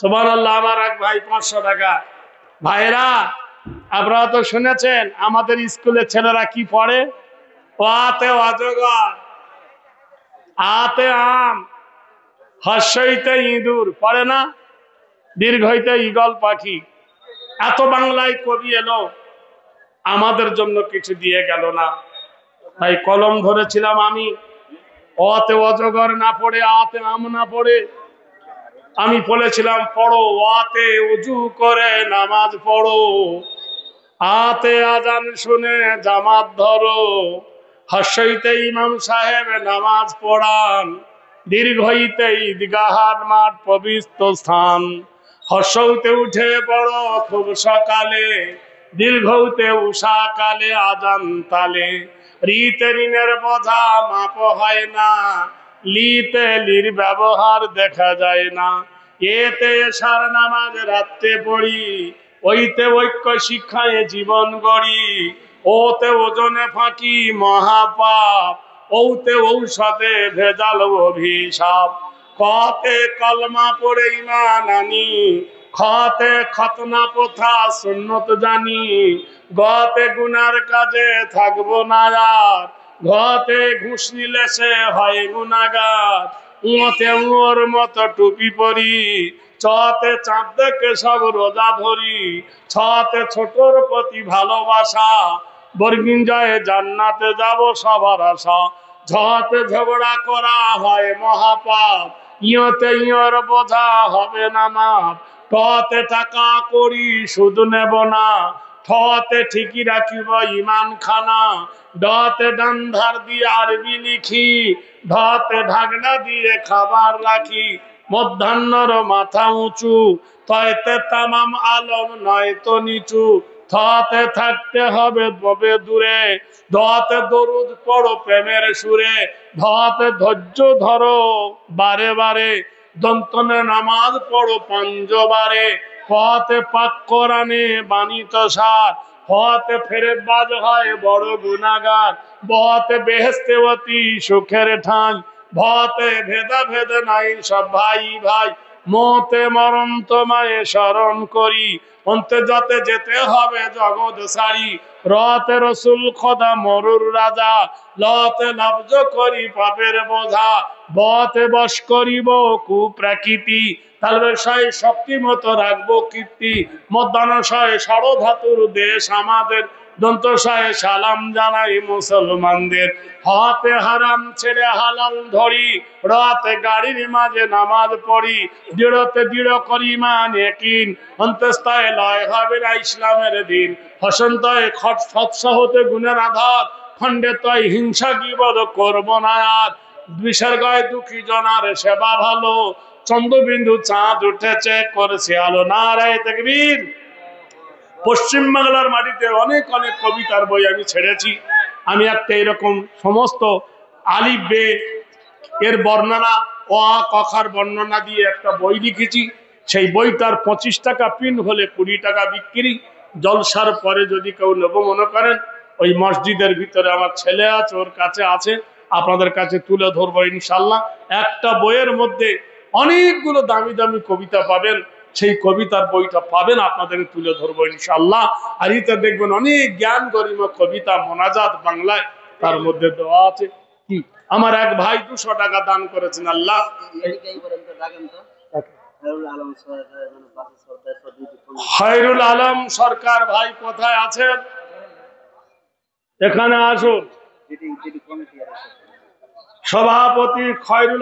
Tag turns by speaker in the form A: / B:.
A: সুবহানাল্লাহ। আমার এক ভাই 500 টাকা। ভাইরা, আপনারা তো শুনেছেন আমাদের স্কুলে ছেলেরা কি পড়ে? ওয়াতে অজগর, আতে আম, হর্ষইতে ইঁদুর পড়ে না? দীর্ঘইতে ঈগল পাখি। এত বাংলায় কবি এলো, আমাদের জন্য কিছু দিয়ে গেল না। তাই কলম ধরেছিলাম আমি, অতে অজগর না পড়ে, আতে আম না পড়ে আমি বলেছিলাম পড়ো ওয়াতে উজু করে নামাজ পড়ো, আতে আজান শুনে জামাত ধরো, হর্ষইতে ইমাম সাহেব নামাজ পড়ান, দীর্ঘইতে ঈদগাহার মাঠ পবিত্র স্থান, হর্ষইতে উঠে পড়ো খুব সকালে, দীর্ঘইতে উষা কালে আজান তালে, রিতে ঋণের বোঝা মাপ হয় না, লিতে লির ব্যবহার দেখা যায় না, এতে এশার নামাজ রাত্রে পড়ি, ওইতে ঐক্য শিক্ষায় জীবন গড়ি, ওতে ওজনে ফাঁকি মহাপাপ, ওতে ঔষধে ভেজাল অভিশাপ, কতে কলমা পড়ে ঈমান আনি, খতে খতনা প্রথা সুন্নত জানি, গতে গুনার কাজে থাকবো না আর, ঘতে ঘুষ নিলে সে হয় গুনাহগার, উঁতে উঁর মতো টুপি পরি, চতে চাঁদ দেখে সব রোজা ধরি, ছতে ছোটর প্রতি ভালোবাসা, বর্গিঞ্জয়ে জান্নাতে যাব সবার আশা, ঝতে ঝগড়া করা হয় মহাপাপ, ইয়তে ইয়র বোঝা হবে না মাপ, টতে টাকা করি সুদ নেব না, ঠতে ঠিকই রাখিব ইমান খানা, ডতে ডান ধার দিয়ে আরবি লিখি, ঢতে ঢাকনা দিয়ে খাবার রাখি, মধ্যাহ্নর মাথা উঁচু, তয়তে তামাম আলম নয় তো নিচু, থতে থাকতে হবে তবে দূরে, দতে দরুদ পড়ো প্রেমের সুরে, ধতে ধৈর্য ধরো বারে বারে, দন্তনে নামাজ পড়ো পঞ্জবারে, পথে পাক কোরআনে বাণিত সার, হতে ফেরে বাজ হয় বড় গুনাহগার, বতে বেহেশতে অতি সুখের ঠাঁই, ভতে ভেদা ভেদ নাই সব ভাই ভাই, মতে মরণ তোমায় স্মরণ করি, অন্তে যতে যেতে হবে জগৎ সারি, রতে রসুল খোদা মরুর রাজা, লতে লব্জ করি পাপের বোঝা, বতে বশ করিব কুপ্রাকৃতি, তালবেশয় শক্তি মতো রাখবো কীর্তি, মধ্যাহ্নশয় ষড় ধাতুর দেশ আমাদের, দন্তশয়ে সালাম জানাই মুসলমানদের, হতে হারাম ছেড়ে হালাল ধরি, রাতে গাড়ির মাঝে নামাজ পড়ি, দৃঢ়তে দৃঢ় করি মান ইয়াকিন, অন্তস্তয় লয় হবে না ইসলামের দিন, হসন্তয় সৎসা হতে গুণের আধার, খণ্ডে তয় হিংসা গীবত করব না আর, বিসর্গয় দুঃখী জনার সেবা ভালো, চন্দ্রবিন্দু চাঁদ উঠেছে করেছে আলো, নারায়ে তাকবীর। পশ্চিম বাংলার মাটিতে অনেক অনেক কবিতার বই আমি ছেড়েছি। আমি একটা এরকম সমস্ত আলিফ বে এর বর্ণনা, অ আ ক খার বর্ণনা দিয়ে একটা বই লিখেছি। সেই বইটার 25 টাকা প্রিন্ট হলে 20 টাকা বিক্রি। জলসার পরে যদি কেউ নেব মনে করেন, ওই মসজিদের ভিতরে আমার ছেলে আছে, ওর কাছে আছে, আপনাদের কাছে তুলে ধরবো ইনশাল্লাহ। একটা বইয়ের মধ্যে অনেকগুলো দামি দামি কবিতা পাবেন, সেই কবিতার বইটা পাবেন, আপনাদের তুলে ধরবো ইনশাল্লাহ। আর এটা দেখবেন অনেক জ্ঞান গরিমা কবিতা মোনাজাত বাংলায় তার মধ্যে দেওয়া আছে। কি আমার এক ভাই 200 টাকা দান করেছেন। আল্লাহ খয়রুল আলম সরকার ভাই কোথায় আছেন? এখানে আসুন। সভাপতি খয়রুল